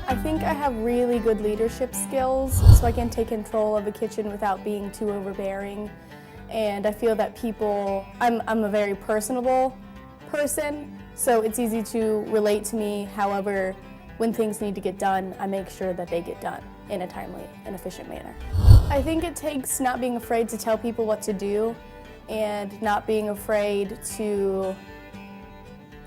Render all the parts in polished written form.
I think I have really good leadership skills, so I can take control of a kitchen without being too overbearing. And I feel that I'm a very personable person, so it's easy to relate to me. However, when things need to get done, I make sure that they get done in a timely and efficient manner. I think it takes not being afraid to tell people what to do and not being afraid to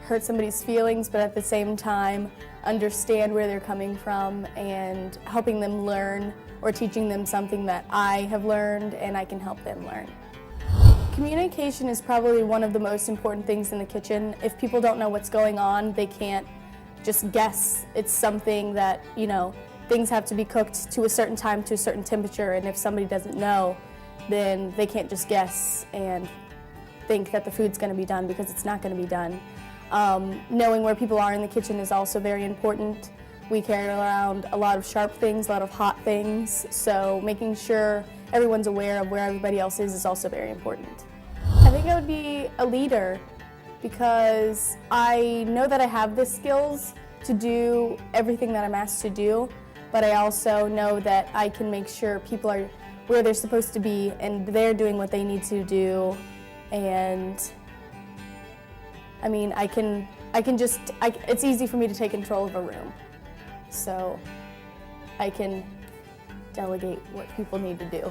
hurt somebody's feelings, but at the same time understand where they're coming from and helping them learn or teaching them something that I have learned and I can help them learn. Communication is probably one of the most important things in the kitchen. If people don't know what's going on, they can't just guess. It's something that, things have to be cooked to a certain time, to a certain temperature, and if somebody doesn't know, then they can't just guess and think that the food's going to be done, because it's not going to be done. Knowing where people are in the kitchen is also very important. We carry around a lot of sharp things, a lot of hot things, so making sure everyone's aware of where everybody else is also very important. I think I would be a leader because I know that I have the skills to do everything that I'm asked to do, but I also know that I can make sure people are where they're supposed to be and they're doing what they need to do. And it's easy for me to take control of a room, so I can delegate what people need to do.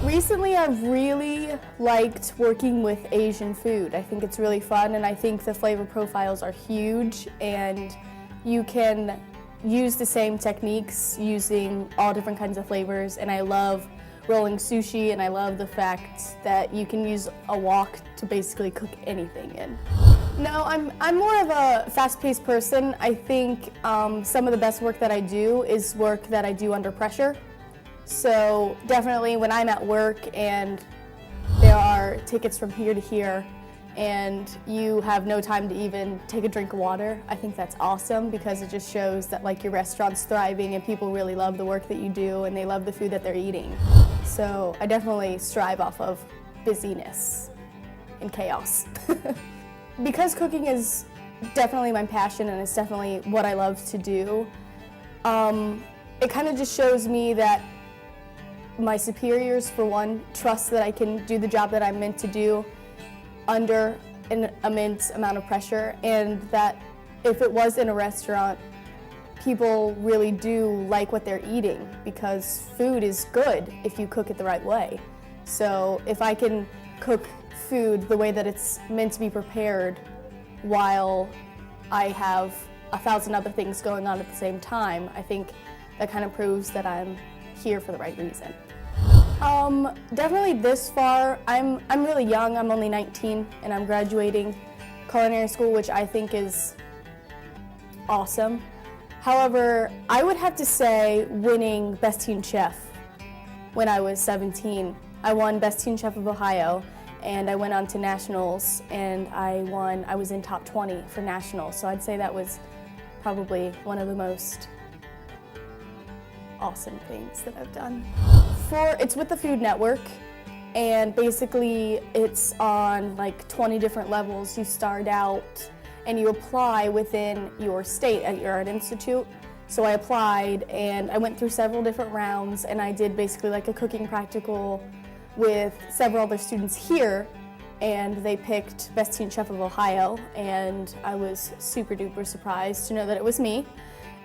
Recently, I've really liked working with Asian food. I think it's really fun, and I think the flavor profiles are huge, and you can use the same techniques using all different kinds of flavors, and I love rolling sushi, and I love the fact that you can use a wok to basically cook anything in. No, I'm more of a fast-paced person. I think some of the best work that I do is work that I do under pressure. So definitely when I'm at work and there are tickets from here to here and you have no time to even take a drink of water, I think that's awesome, because it just shows that your restaurant's thriving and people really love the work that you do and they love the food that they're eating. So I definitely strive off of busyness and chaos. Because cooking is definitely my passion and it's definitely what I love to do, it kind of just shows me that my superiors, for one, trust that I can do the job that I'm meant to do under an immense amount of pressure, and that if it was in a restaurant, people really do like what they're eating, because food is good if you cook it the right way. So if I can cook food the way that it's meant to be prepared while I have 1,000 other things going on at the same time, I think that kind of proves that I'm here for the right reason. Definitely this far, I'm really young. I'm only 19 and I'm graduating culinary school, which I think is awesome. However, I would have to say winning Best Teen Chef when I was 17. I won Best Teen Chef of Ohio, and I went on to nationals and I was in top 20 for nationals. So I'd say that was probably one of the most awesome things that I've done. It's with the Food Network, and basically it's on 20 different levels. You start out and you apply within your state at your art institute. So I applied and I went through several different rounds, and I did basically a cooking practical with several other students here, and they picked Best Teen Chef of Ohio, and I was super duper surprised to know that it was me.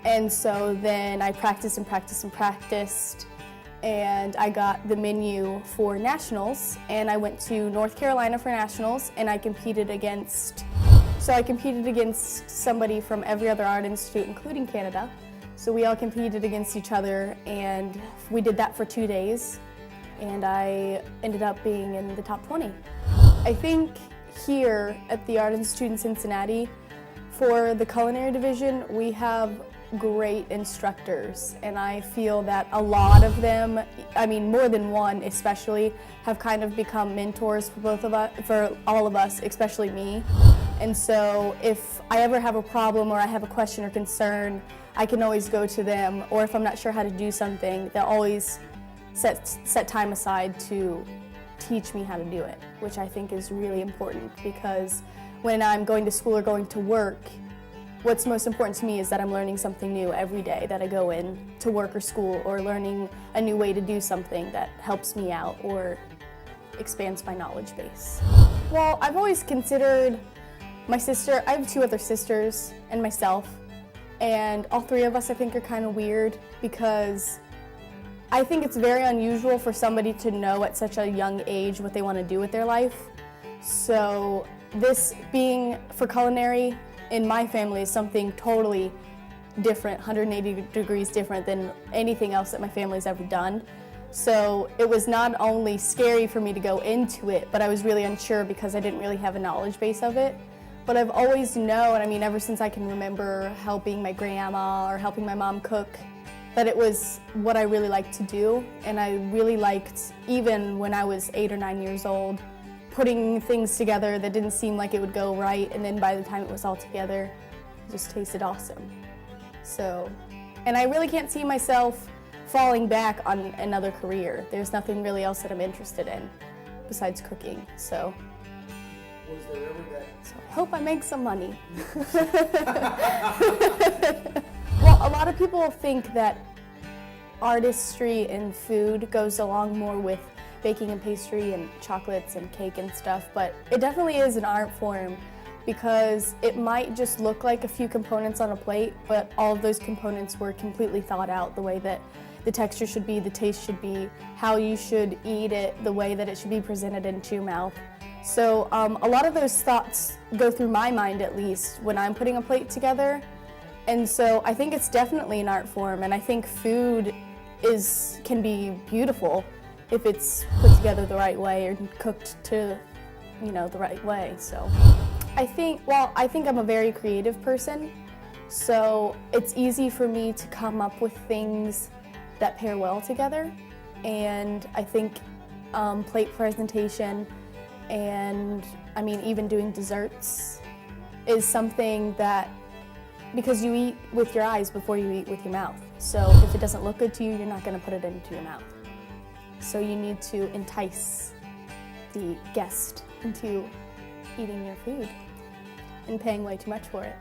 And so then I practiced and practiced and practiced, and I got the menu for nationals, and I went to North Carolina for nationals, and I competed against somebody from every other art institute, including Canada. So we all competed against each other, and we did that for 2 days, and I ended up being in the top 20. I think here at the Art Institute in Cincinnati, for the culinary division, we have great instructors, and I feel that a lot of them, more than one especially, have kind of become mentors for all of us, especially me. And so if I ever have a problem or I have a question or concern, I can always go to them, or if I'm not sure how to do something, they'll always set time aside to teach me how to do it, which I think is really important, because when I'm going to school or going to work, what's most important to me is that I'm learning something new every day that I go in to work or school, or learning a new way to do something that helps me out or expands my knowledge base. Well, I've always considered my sister, I have 2 other sisters and myself, and all 3 of us I think are kind of weird, because I think it's very unusual for somebody to know at such a young age what they want to do with their life. So this being for culinary in my family is something totally different, 180 degrees different than anything else that my family's ever done. So it was not only scary for me to go into it, but I was really unsure because I didn't really have a knowledge base of it. But I've always known, I mean, ever since I can remember helping my grandma or helping my mom cook, that it was what I really liked to do. And I really liked, even when I was 8 or 9 years old, putting things together that didn't seem like it would go right, and then by the time it was all together, it just tasted awesome. So, and I really can't see myself falling back on another career. There's nothing really else that I'm interested in besides cooking, so. Was there ever that? So I hope I make some money. Well, a lot of people think that artistry in food goes along more with baking and pastry and chocolates and cake and stuff, but it definitely is an art form, because it might just look like a few components on a plate, but all of those components were completely thought out, the way that the texture should be, the taste should be, how you should eat it, the way that it should be presented into your mouth. So a lot of those thoughts go through my mind, at least, when I'm putting a plate together. And so I think it's definitely an art form, and I think food can be beautiful if it's put together the right way or cooked to, the right way. So I think I'm a very creative person, so it's easy for me to come up with things that pair well together. And I think plate presentation and even doing desserts is something that, because you eat with your eyes before you eat with your mouth. So if it doesn't look good to you, you're not going to put it into your mouth. So you need to entice the guest into eating your food and paying way too much for it.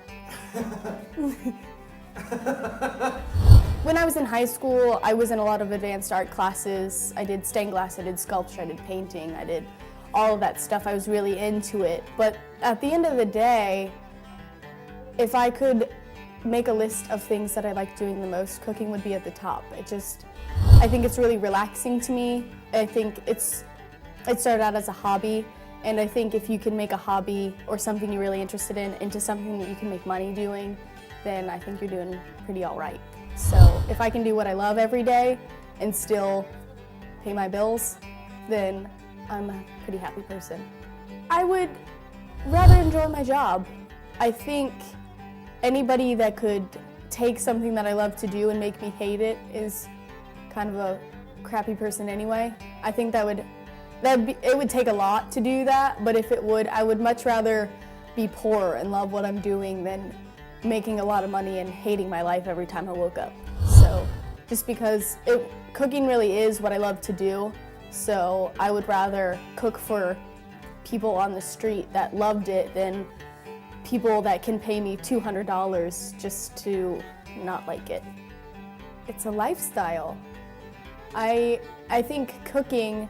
When I was in high school, I was in a lot of advanced art classes. I did stained glass, I did sculpture, I did painting, I did all of that stuff. I was really into it. But at the end of the day, if I could make a list of things that I like doing the most, cooking would be at the top. I think it's really relaxing to me. I think it started out as a hobby, and I think if you can make a hobby or something you're really interested in into something that you can make money doing, then I think you're doing pretty all right. So if I can do what I love every day and still pay my bills, then I'm a pretty happy person. I would rather enjoy my job. I think anybody that could take something that I love to do and make me hate it is kind of a crappy person anyway. I think it would take a lot to do that, but if it would, I would much rather be poor and love what I'm doing than making a lot of money and hating my life every time I woke up. So just because cooking really is what I love to do, so I would rather cook for people on the street that loved it than people that can pay me $200 just to not like it. It's a lifestyle. I think cooking,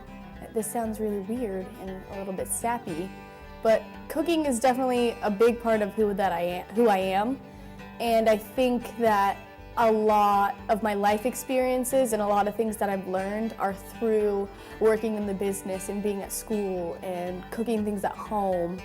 this sounds really weird and a little bit sappy, but cooking is definitely a big part of who I am. And I think that a lot of my life experiences and a lot of things that I've learned are through working in the business and being at school and cooking things at home.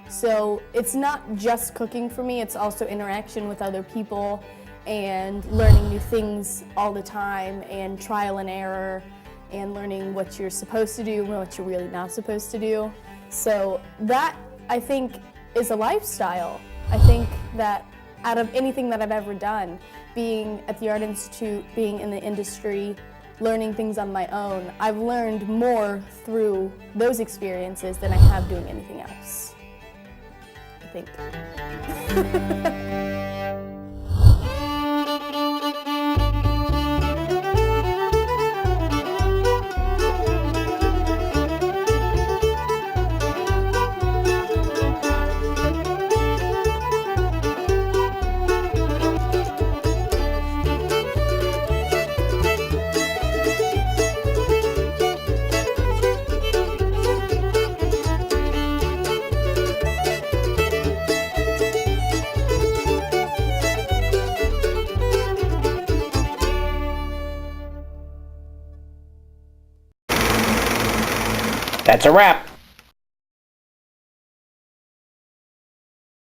So it's not just cooking for me, it's also interaction with other people and learning new things all the time and trial and error and learning what you're supposed to do and what you're really not supposed to do. So that, I think, is a lifestyle. I think that out of anything that I've ever done, being at the Art Institute, being in the industry, learning things on my own, I've learned more through those experiences than I have doing anything else, I think. That's a wrap.